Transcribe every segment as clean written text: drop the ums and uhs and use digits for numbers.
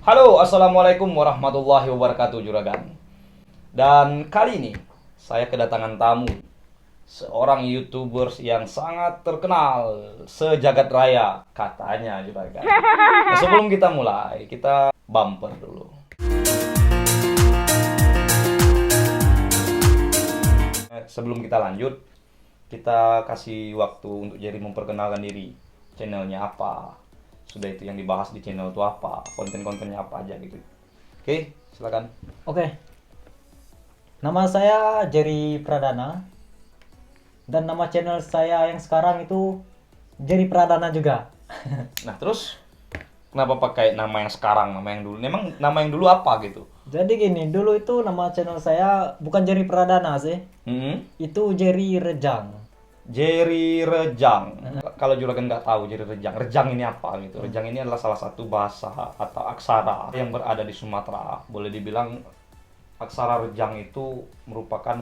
Halo, assalamualaikum warahmatullahi wabarakatuh, Juragan. Dan kali ini saya kedatangan tamu, seorang YouTubers yang sangat terkenal sejagat raya, katanya, Juragan. Nah, sebelum kita mulai, kita bumper dulu. Sebelum kita lanjut, kita kasih waktu untuk Jerry memperkenalkan diri. Channelnya apa? Sudah itu yang dibahas di channel itu apa? Konten-kontennya apa aja gitu. Oke, silakan. Oke, nama saya Jerry Pradana dan nama channel saya yang sekarang itu Jerry Pradana juga. Nah, terus kenapa pakai nama yang sekarang, nama yang dulu? Memang nama yang dulu apa gitu? Jadi gini, dulu itu nama channel saya bukan Jerry Pradana sih, itu Jerry Rejang. Jerry Rejang. Kalau Juragan nggak tahu Jerry Rejang, Rejang ini apa gitu? Rejang ini adalah salah satu bahasa atau aksara yang berada di Sumatera. Boleh dibilang aksara Rejang itu merupakan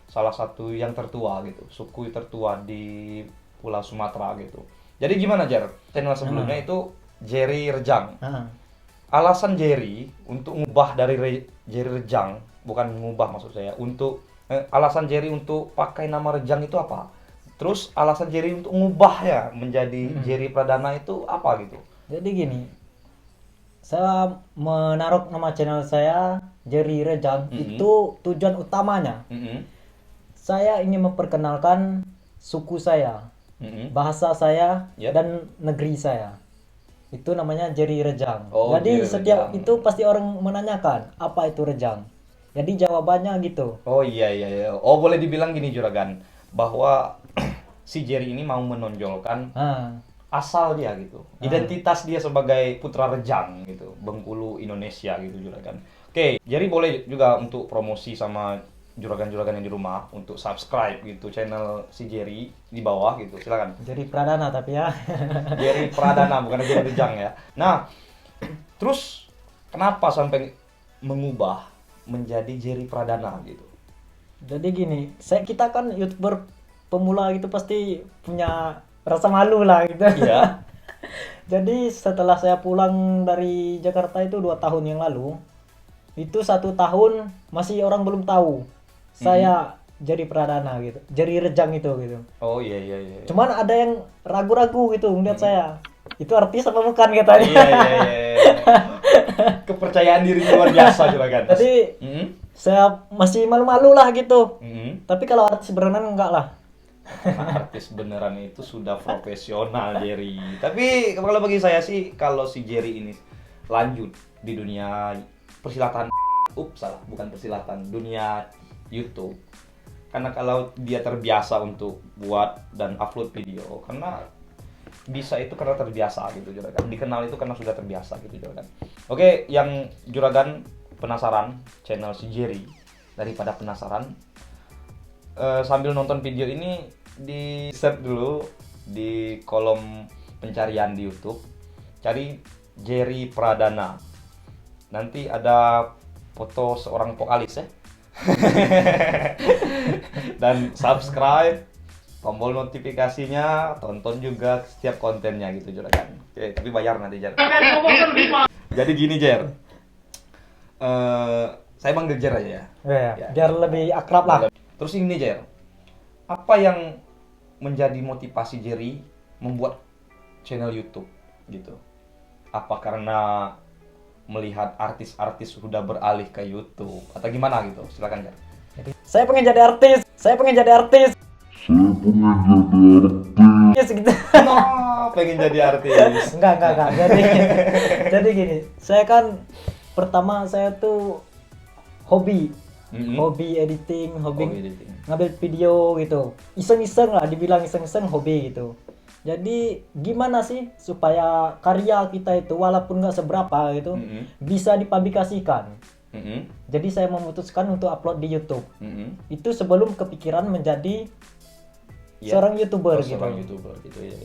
salah satu yang tertua gitu, suku tertua di Pulau Sumatera gitu. Jadi gimana Jer? Channel sebelumnya itu Jerry Rejang. Alasan Jerry untuk ngubah dari Jerry Rejang, bukan ngubah maksud saya, untuk alasan Jerry untuk pakai nama Rejang itu apa? Terus alasan Jerry untuk ngubahnya menjadi Jerry Pradana itu apa gitu? Jadi gini, saya menaruh nama channel saya Jerry Rejang itu tujuan utamanya. Saya ingin memperkenalkan suku saya, bahasa saya, dan negeri saya. Itu namanya Jerry Rejang. Oh, Jadi Jerry setiap Rejang. itu pasti orang menanyakan apa itu Rejang. Jadi jawabannya gitu. Oh iya. Oh, boleh dibilang gini Juragan, bahwa si Jerry ini mau menonjolkan asal dia gitu, identitas dia sebagai putra Rejang gitu, Bengkulu Indonesia gitu Juragan. Oke, Jerry boleh juga untuk promosi sama juragan-juragan yang di rumah untuk subscribe gitu channel si Jerry di bawah gitu, silakan. Jerry Pradana tapi ya. Jerry Pradana bukan Jerry Rejang ya. Nah, terus kenapa sampai mengubah menjadi Jerry Pradana gitu? Jadi gini, kita kan YouTuber pemula gitu pasti punya rasa malu lah gitu. Iya. Jadi setelah saya pulang dari Jakarta itu 2 tahun yang lalu, itu 1 tahun masih orang belum tahu saya Jerry Pradana gitu, Jerry Rejang itu gitu. Oh iya. Cuman ada yang ragu-ragu gitu ngeliat saya. Itu artis apa bukan katanya. Iya. Kepercayaan diri luar biasa Juragan. Jadi saya masih malu-malu lah gitu. Mm-hmm. Tapi kalau artis beneran enggak lah. Nah, artis beneran itu sudah profesional Jerry. Tapi kalau bagi saya sih, kalau si Jerry ini lanjut di dunia persilatan, bukan persilatan, dunia YouTube. Karena kalau dia terbiasa untuk buat dan upload video, karena bisa itu karena terbiasa gitu Juragan. Dikenal itu karena sudah terbiasa gitu Juragan. Oke, yang Juragan penasaran channel si Jerry, daripada penasaran, sambil nonton video ini di search dulu di kolom pencarian di YouTube, cari Jerry Pradana. Nanti ada foto seorang vokalis ya. Dan subscribe, tombol notifikasinya, tonton juga setiap kontennya gitu Juragan. Oke, tapi bayar nanti Jer. Jadi gini Jer, saya panggil Jer aja ya. Ya. Biar lebih akrab lah. Terus ini Jer, apa yang menjadi motivasi Jerry membuat channel YouTube gitu? Apa karena melihat artis-artis sudah beralih ke YouTube atau gimana gitu? Silakan Jer. Saya pengen jadi artis. Yes, gitu. No, pengen jadi artis. Enggak. Jadi gini, saya kan pertama saya tuh hobi editing, hobi editing. ngambil video gitu. Iseng-iseng lah, dibilang iseng-iseng hobi gitu. Jadi gimana sih supaya karya kita itu walaupun nggak seberapa gitu bisa dipublikasikan. Jadi saya memutuskan untuk upload di YouTube. Itu sebelum kepikiran menjadi seorang YouTuber gitu. Seorang YouTuber gitu ya.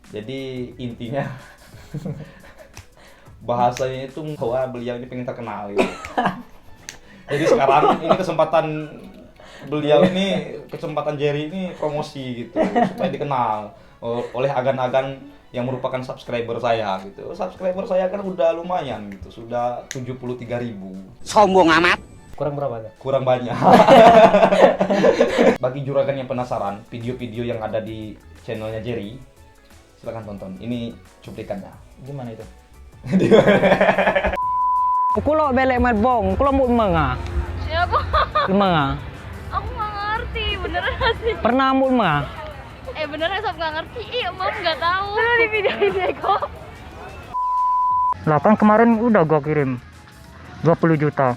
Jadi intinya bahasanya itu bahwa beliau ini pengen terkenal gitu. Jadi sekarang ini kesempatan beliau ini, kesempatan Jerry ini promosi gitu supaya dikenal oleh agan-agan yang merupakan subscriber saya gitu. Subscriber saya kan udah lumayan gitu, sudah 73.000. Sombong amat. Kurang berapa tuh? Kurang banyak. Bagi juragan yang penasaran video-video yang ada di channelnya Jerry, silakan tonton. Ini cuplikannya. Gimana itu? Kulo belek medbong, kulo mau menga. Siapa? Menga. Aku nggak ngerti, beneran sih. Pernah mau menga. Beneran sob nggak ngerti. Iya, Mam nggak tahu. Lu di video ini kok. Lah kan kemarin udah gua kirim 20 juta.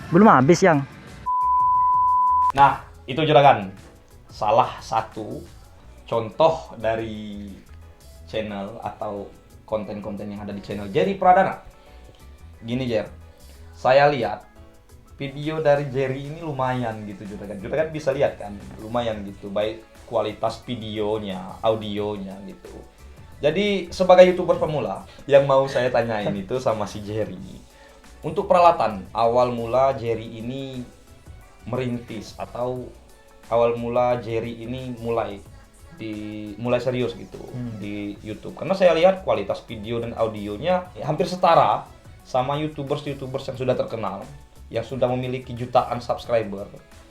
Belum habis yang. Nah, itu juragan. Salah satu contoh dari channel atau konten-konten yang ada di channel Jerry Pradana. Gini Jer, saya lihat video dari Jerry ini lumayan gitu juragan. Juragan bisa lihat kan, lumayan gitu, baik kualitas videonya, audionya gitu. Jadi sebagai YouTuber pemula, yang mau saya tanyain itu sama si Jerry. Untuk peralatan, awal mula Jerry ini merintis atau awal mula Jerry ini mulai serius gitu di YouTube. Karena saya lihat kualitas video dan audionya hampir setara sama YouTubers yang sudah terkenal, yang sudah memiliki jutaan subscriber.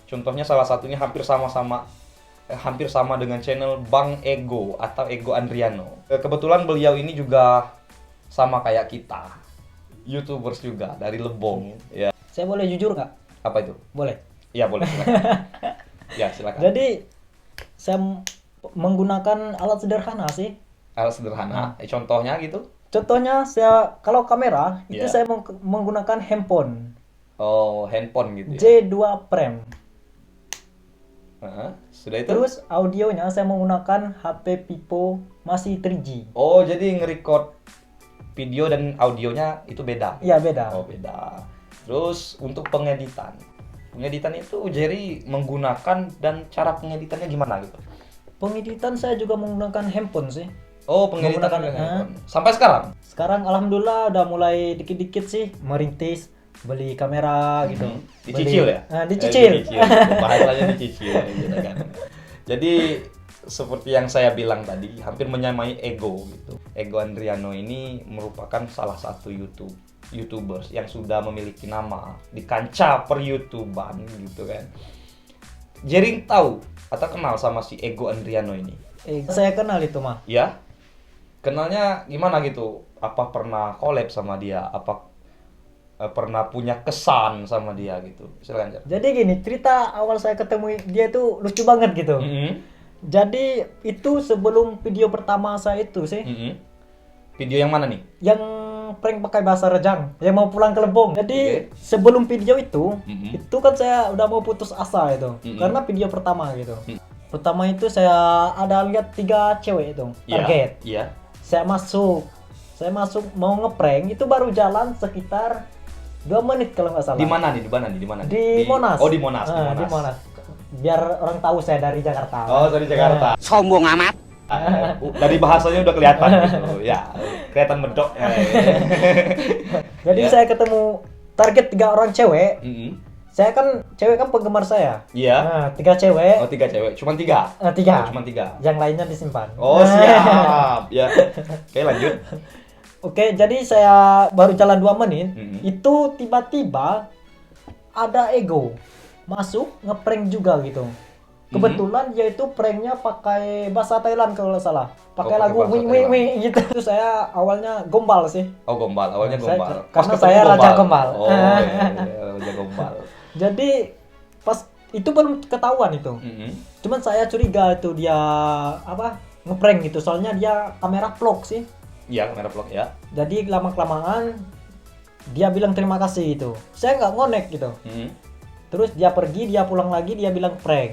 Contohnya salah satunya hampir sama dengan channel Bang Ego atau Ego Andriano. Kebetulan beliau ini juga sama kayak kita, YouTubers juga dari Lebong. Ya. Saya boleh jujur nggak? Apa itu? Boleh. Ya boleh. Silakan. Ya silakan. Jadi saya menggunakan alat sederhana sih. Alat sederhana. Contohnya gitu? Contohnya saya kalau kamera itu Ya. saya menggunakan handphone Oh, handphone gitu ya. J2 Prime. Sudah itu? Terus audionya saya menggunakan HP Vivo masih 3G. Oh, jadi nge-record video dan audionya itu beda. Iya beda. Oh, beda. Terus untuk pengeditan. Pengeditan itu Jerry menggunakan dan cara pengeditannya gimana gitu? Pengeditan saya juga menggunakan handphone sih. Oh, pengeditan Menggunakan, dengan handphone. Sampai sekarang? Sekarang alhamdulillah udah mulai dikit-dikit sih merintis beli kamera gitu. Dicicil ya? Dicicil. Dicicil. Bahasanya dicicil gitu kan. Jadi seperti yang saya bilang tadi, hampir menyamai Ego gitu. Ego Andriano ini merupakan salah satu YouTubers yang sudah memiliki nama di kancah per-YouTuban gitu kan. Jerry tahu atau kenal sama si Ego Andriano ini? Saya kenal itu mah. Ya? Kenalnya gimana gitu? Apa pernah collab sama dia? Apa pernah punya kesan sama dia gitu? Silakan, Jer. Jadi gini, cerita awal saya ketemu dia itu lucu banget gitu. Jadi itu sebelum video pertama saya itu sih, Video yang mana nih? yang prank pakai bahasa Rejang, yang mau pulang ke Lebong. Jadi sebelum video itu kan saya udah mau putus asa itu, karena video pertama gitu. Pertama itu saya ada lihat 3 cewek itu target. Iya. Saya masuk mau ngeprank itu baru jalan sekitar 2 menit kalau nggak salah. Di mana nih? Di Monas. Oh, di Monas. Di Monas. Biar orang tahu saya dari Jakarta. Oh, dari Jakarta. Sombong amat. Dari bahasanya udah kelihatan gitu. Ya, kelihatan medok. Jadi Ya. saya ketemu target 3 orang cewek. Saya kan cewek kan penggemar saya. Iya. Nah, 3 cewek. Oh, 3 cewek. Cuma 3. 3. Oh, cuma 3. Yang lainnya disimpan. Oh, siap. Ya. Oke, lanjut. Oke, jadi saya baru jalan 2 menit. Itu tiba-tiba ada Ego masuk ngeprank juga gitu. Kebetulan dia itu pranknya pakai bahasa Thailand kalau nggak salah. Pakai pakai lagu bahasa wing wing wing gitu. Terus saya awalnya gombal sih. Oh, gombal. Awalnya Saya- gombal. karena Pas saya ketemu raja gombal. Oh, iya, raja gombal. Jadi pas itu belum ketahuan itu. Cuman saya curiga itu dia ngeprank gitu. Soalnya dia kamera vlog sih. Iya, kamera vlog ya. Jadi lama-kelamaan dia bilang terima kasih gitu. Saya nggak ngonek gitu. Terus dia pergi, dia pulang lagi, dia bilang prank.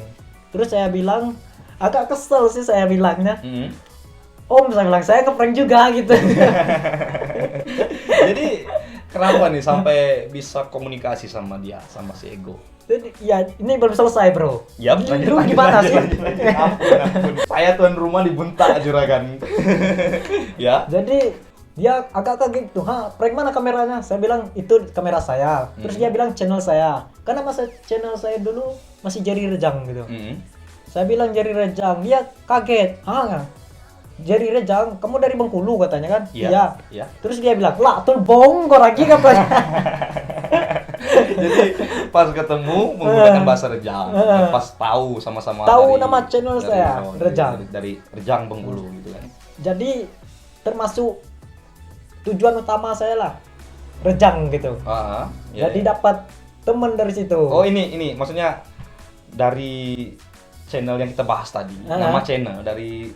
Terus saya bilang agak kesel sih saya bilangnya. Om, saya bilang saya ngeprank juga gitu. Jadi kenapa nih sampai bisa komunikasi sama dia, sama si Ego? Jadi ya ini belum selesai bro. Ya, Lu gimana sih? Ampun. Saya tuan rumah dibentak juragan. Ya. Jadi dia agak kaget tuh, prank mana kameranya? Saya bilang itu kamera saya. Terus dia bilang channel saya. Karena masa channel saya dulu masih Jerry Rejang gitu. Saya bilang Jerry Rejang, dia kaget. Jerry Rejang, kamu dari Bengkulu katanya kan? Iya. Iya. Terus dia bilang, lah tuh bohong kok lagi katanya. Jadi pas ketemu menggunakan bahasa Rejang, pas tahu sama-sama Tahu dari- nama channel saya, Rejang. dari Rejang Bengkulu gitu kan. Jadi termasuk tujuan utama saya lah, Rejang gitu. Ya, Jadi ya. dapat temen dari situ. Oh ini maksudnya dari channel yang kita bahas tadi, nama channel dari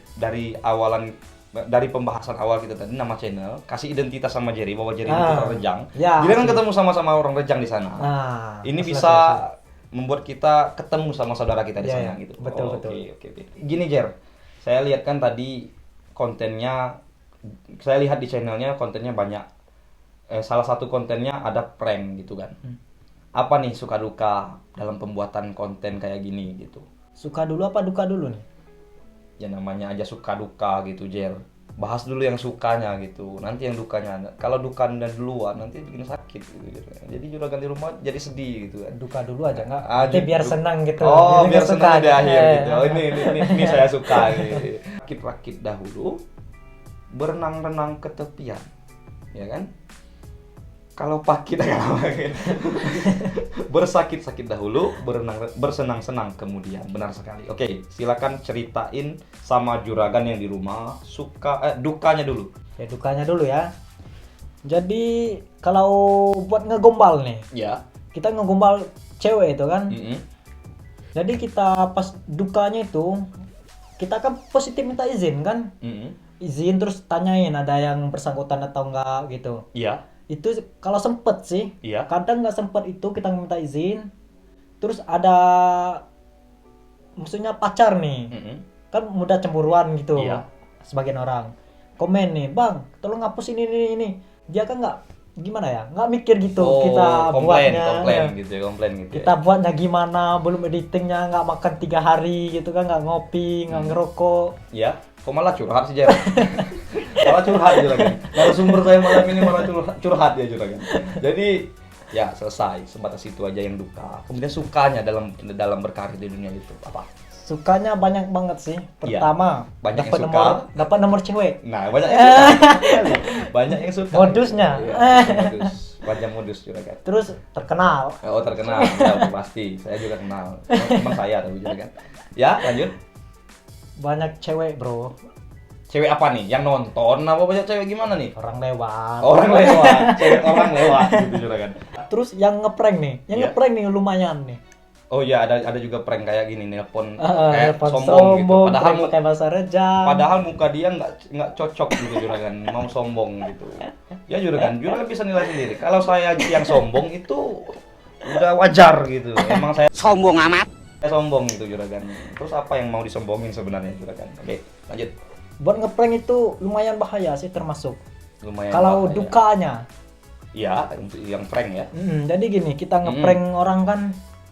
awalan dari pembahasan awal kita tadi, nama channel kasih identitas sama Jerry bahwa Jerry itu orang Rejang. Ya, Jadi kan asli. ketemu sama-sama orang Rejang di sana. Nah, Ini asli, bisa asli. membuat kita ketemu sama saudara kita di Iya, sana iya. gitu. Betul, Oh, betul. Oke. Gini Jer, saya lihat kan tadi kontennya, saya lihat di channelnya kontennya banyak. Salah satu kontennya ada prank gitu kan. Apa nih suka duka dalam pembuatan konten kayak gini gitu? Suka dulu apa duka dulu nih? Ya namanya aja suka duka gitu Jer. Bahas dulu yang sukanya gitu, nanti yang dukanya. Kalau dukanya duluan nanti bikin sakit gitu Jer. Jadi juragan di rumah jadi sedih gitu kan. Duka dulu aja nggak? Ah, Nanti biar du- senang gitu. Oh, biar suka senang di aja. akhir gitu. Oh, ini saya suka gitu. Rakit-rakit dahulu, berenang-renang ke tepian. Ya kan? Kalau pakit bersakit-sakit dahulu, bersenang-senang kemudian. Benar sekali. Oke, silakan ceritain sama juragan yang di rumah dukanya dulu. Ya dukanya dulu ya. Jadi kalau buat ngegombal nih, Ya. kita ngegombal cewek itu kan. Mm-mm. Jadi kita pas dukanya itu, kita kan positif minta izin kan. Mm-mm. Izin terus tanyain ada yang bersangkutan atau enggak gitu. Iya. Itu kalau sempet sih. Iya. Kadang nggak sempet itu kita minta izin. Terus ada maksudnya pacar nih. Mm-mm. Kan mudah cemburuan gitu. Iya. Sebagian orang komen nih, "Bang, tolong hapus ini." Dia kan nggak gimana ya? Nggak mikir gitu kita buatnya. komplain gitu ya. Kita buatnya gimana, belum editingnya, nggak makan 3 hari gitu kan, nggak ngopi, nggak ngerokok. Ya, kok malah curhat sih Jer? Malah curhat juragan. Narasumber saya malam ini malah curhat ya juragan. Jadi ya selesai, sebatas itu aja yang duka. Kemudian sukanya dalam berkarir di dunia itu apa? Sukanya banyak banget sih. Iya, Pertama, banyak yang dapat suka. dapat nomor cewek. Nah, banyak yang suka. Banyak yang suka. Modusnya. Iya, modus. Banyak modus juragan. Terus terkenal. Oh terkenal, ya, pasti. Saya juga kenal. Teman saya tapi juragan. Ya, lanjut. Banyak cewek, Bro. Cewek apa nih? Yang nonton apa banyak cewek gimana nih? Orang lewat. Orang lewat, cewek orang lewat gitu juragan. Terus yang ngeprank nih. Yang Iya. ngeprank nih lumayan nih. Oh iya, ada juga prank kayak gini, nelpon kayak Telepon sombong gitu. Padahal prank pakai bahasa Rejang. muka dia nggak cocok gitu juragan, mau sombong gitu. Ya juragan bisa nilai sendiri. Kalau saya yang sombong itu udah wajar gitu. Emang saya Sombong amat. sombong gitu juragan. Terus apa yang mau disombongin sebenarnya juragan? Oke, lanjut. Buat ngeprank itu lumayan bahaya sih termasuk. Lumayan. Kalau bahaya. dukanya. Iya, untuk yang prank ya. Jadi gini, kita ngeprank orang kan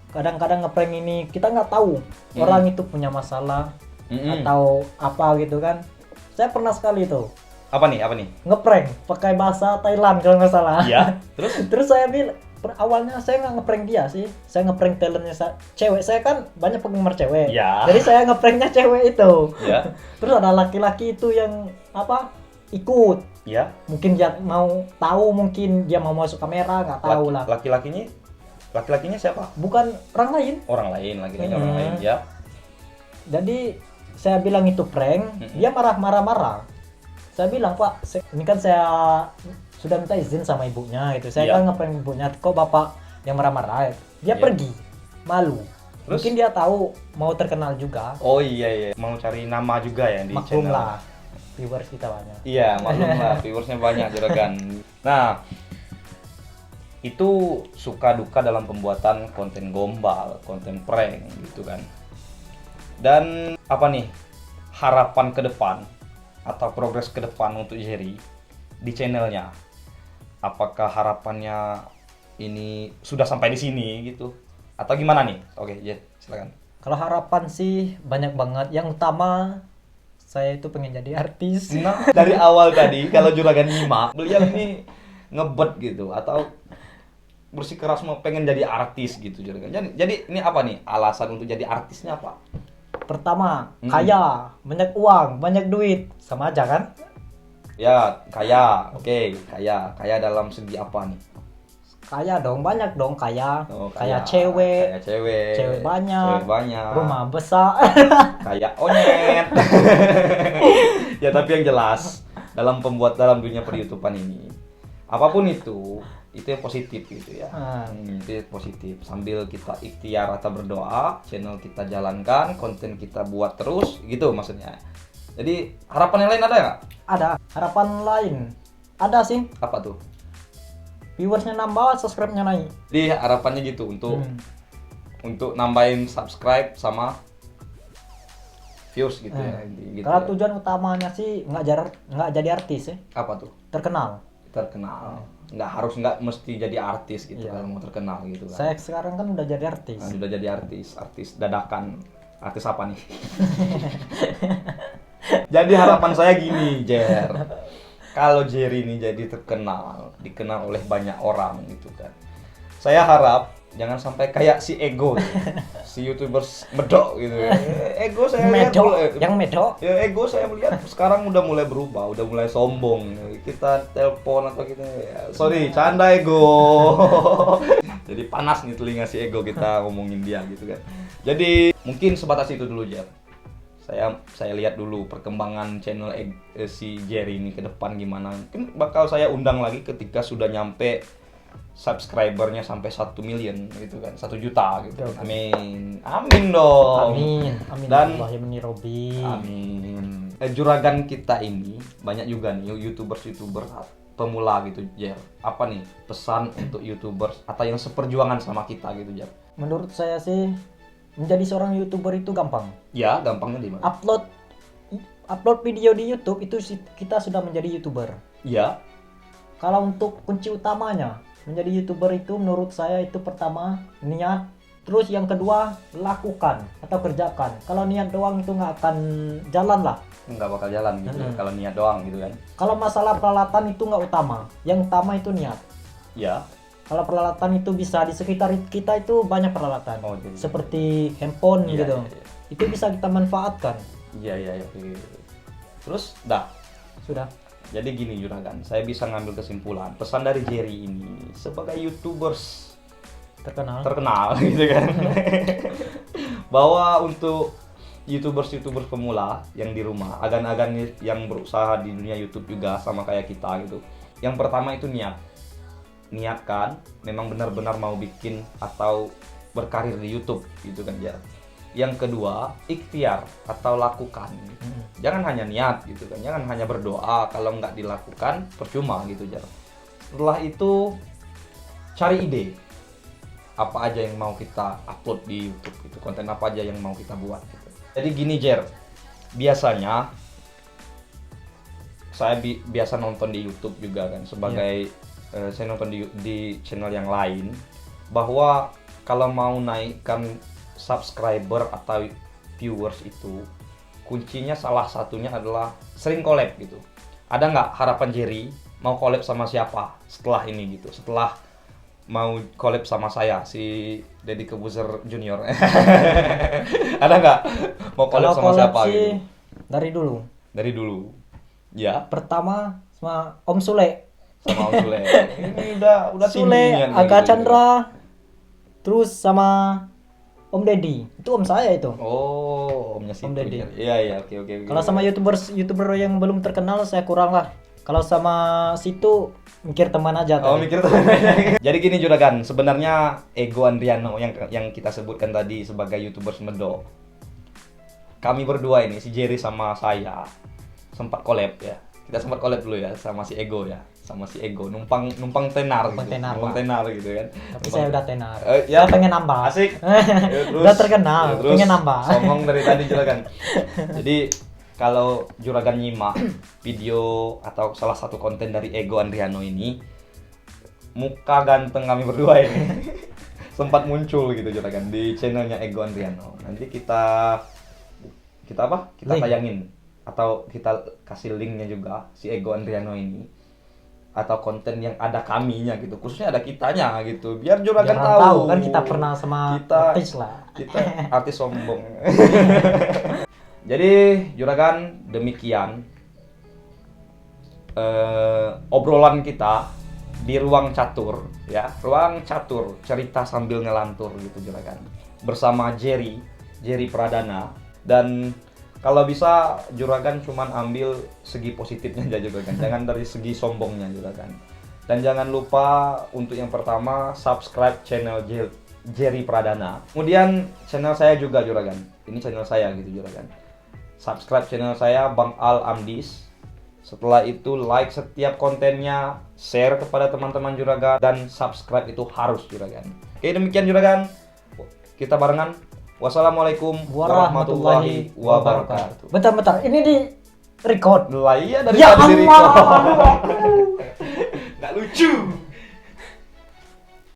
kadang-kadang ngeprank ini kita nggak tahu orang itu punya masalah atau apa gitu kan. Saya pernah sekali tuh Apa nih? ngeprank pakai bahasa Thailand kalau nggak salah. Iya. Terus? Terus saya bilang awalnya saya nggak ngeprank dia sih, saya ngeprank talentnya cewek. Saya kan banyak penggemar cewek, Ya. jadi saya ngepranknya cewek itu. Ya. Terus ada laki-laki itu yang apa ikut, Ya. mungkin dia mau tahu, mungkin dia mau masuk kamera, nggak tahu lah. Laki-lakinya siapa? Bukan orang lain. Orang lain, laki-laki orang lain ya. Jadi saya bilang itu prank, dia marah-marah. Saya bilang, "Pak, ini kan saya sudah minta izin sama ibunya itu. Saya Iya. kan ngeprank ibunya, kok Bapak yang marah-marah?" Dia Iya. pergi, malu. Terus? Mungkin dia tahu mau terkenal juga. Oh iya, mau cari nama juga ya di Maklum channel. lah, viewers kita banyak. Iya, maklum lah, viewersnya banyak juragan. Nah, itu suka duka dalam pembuatan konten gombal, konten prank gitu kan. Dan apa nih harapan ke depan atau progres ke depan untuk Jerry di channelnya? Apakah harapannya ini sudah sampai di sini gitu? Atau gimana nih? Oke, Jer, silakan. Kalau harapan sih banyak banget. Yang utama saya itu pengen jadi artis. Nah, dari awal tadi kalau juragan nyimak, beliau ini ngebet gitu atau bersikeras mau pengen jadi artis gitu juragan. Jadi ini apa nih alasan untuk jadi artisnya apa? Pertama, kaya, banyak uang, banyak duit, sama aja kan? Ya, kaya. Oke, kaya. Kaya dalam segi apa nih? Kaya dong, banyak dong kaya. Oh, Kaya cewek, Kaya cewek. cewek banyak, Cewek banyak. rumah besar. Kayak onyet. Ya tapi yang jelas dalam dunia per-YouTubean ini, apapun itu yang positif gitu ya. Itu positif. Sambil kita ikhtiar atau berdoa, channel kita jalankan, konten kita buat terus gitu maksudnya. Jadi harapan yang lain ada nggak? Ada harapan lain. Ada sih. Apa tuh? Viewersnya nambah, subscribe-nya naik. Jadi harapannya gitu untuk nambahin subscribe sama views gitu ya. Gitu Kalau ya. tujuan utamanya sih nggak jadi artis ya. Apa tuh? Terkenal. Nggak mesti jadi artis gitu Iya. kalau mau terkenal gitu kan. Saya sekarang kan udah jadi artis. Nah, sudah jadi artis dadakan. Artis apa nih? Jadi harapan saya gini, Jer. Kalau Jerry ini jadi dikenal oleh banyak orang gitu kan. Saya harap jangan sampai kayak si Ego, si YouTubers medok gitu ya. Ego saya lihat yang medok. Ya Ego saya melihat sekarang udah mulai berubah, udah mulai sombong. Kita telepon atau kita sorry, canda Ego. Jadi panas nih telinga si Ego kita ngomongin dia gitu kan. Jadi mungkin sebatas itu dulu Jer. Saya lihat dulu perkembangan channel si Jerry ini ke depan gimana. Mungkin bakal saya undang lagi ketika sudah nyampe subscribernya sampai 1 million gitu kan, 1 juta gitu. Amin. Amin dong. Amin. Dan Robi. amin. Juragan kita ini banyak juga nih YouTuber pemula gitu, Jer. Apa nih pesan untuk YouTubers atau yang seperjuangan sama kita gitu, Jer? Menurut saya sih menjadi seorang YouTuber itu gampang. Ya, gampangnya di mana? Upload video di YouTube itu kita sudah menjadi YouTuber. Ya. Kalau untuk kunci utamanya menjadi YouTuber itu menurut saya itu pertama niat, terus yang kedua lakukan atau kerjakan. Kalau niat doang itu nggak akan jalan lah. Nggak bakal jalan gitu ya, kalau niat doang gitu kan. Kalau masalah peralatan itu nggak utama, yang utama itu niat. Ya. Kalau peralatan itu bisa di sekitar kita itu banyak peralatan, Jadi seperti handphone iya, gitu. iya. Itu bisa kita manfaatkan. Iya. Terus dah. Sudah. Jadi gini Juragan, saya bisa ngambil kesimpulan pesan dari Jerry ini sebagai YouTubers terkenal gitu kan. Bahwa untuk YouTubers pemula yang di rumah, agan-agan yang berusaha di dunia YouTube juga sama kayak kita gitu. Yang pertama itu niatkan memang benar-benar mau bikin atau berkarir di YouTube gitu kan ya. Yang kedua, ikhtiar atau lakukan. Jangan hanya niat gitu kan, jangan hanya berdoa, kalau nggak dilakukan percuma gitu Jar. Setelah itu cari ide. Apa aja yang mau kita upload di YouTube gitu, konten apa aja yang mau kita buat gitu. Jadi gini Jer, biasanya saya biasa nonton di YouTube juga kan sebagai saya nonton di channel yang lain, bahwa kalau mau naikkan subscriber atau viewers itu kuncinya salah satunya adalah sering collab gitu. Ada nggak harapan Jerry mau collab sama siapa setelah ini gitu, setelah mau collab sama saya si Deddy Kebuzer Junior? Ada nggak mau collab sama siapa gitu? Dari dulu Ya, pertama sama Om Sule. sama Om Sule. Ini udah Sule, tindingan Aga gitu. Chandra, terus sama Om Deddy. Itu om saya itu. Oh, omnya situ. Om Deddy. Iya, oke. Kalau sama YouTuber yang belum terkenal saya kurang lah. Kalau sama situ mikir teman aja Oh, tadi. mikir tuh. Jadi gini Juragan, sebenarnya Ego Andriano yang kita sebutkan tadi sebagai YouTubers medok. Kami berdua ini, si Jerry sama saya sempat collab ya. Kita sempat collab dulu ya sama si Ego ya. Sama si Ego numpang tenar gitu. Numpang tenar gitu kan. Tapi saya udah tenar. Ya, Saya pengen nambah. Asik. Udah terkenal, terus pengen nambah. Songong dari tadi Juragan. Jadi kalau Juragan nyimak video atau salah satu konten dari Ego Andriano ini, muka ganteng kami berdua ini sempat muncul gitu Juragan di channelnya Ego Andriano. Nanti kita apa? Kita Link. tayangin atau kita kasih linknya juga si Ego Andriano ini. atau konten yang ada kaminya gitu, khususnya ada kitanya gitu, biar juragan Jangan tahu kan kita pernah sama Kita- artis lah. kita artis sombong. Jadi juragan, demikian obrolan kita di ruang catur ya, ruang catur cerita sambil ngelantur gitu juragan, bersama Jerry Pradana. Dan kalau bisa juragan cuman ambil segi positifnya aja juragan, jangan dari segi sombongnya juragan. Dan jangan lupa untuk yang pertama subscribe channel Jerry Pradana. Kemudian channel saya juga juragan, ini channel saya gitu juragan, subscribe channel saya Bang Al Amdis. Setelah itu like setiap kontennya, share kepada teman-teman juragan, dan subscribe itu harus juragan. Oke, demikian juragan, kita barengan. Wassalamualaikum warahmatullahi wabarakatuh. Bentar, ini di record. Lah iya dari Ya tadi di Allah. record. Nggak lucu.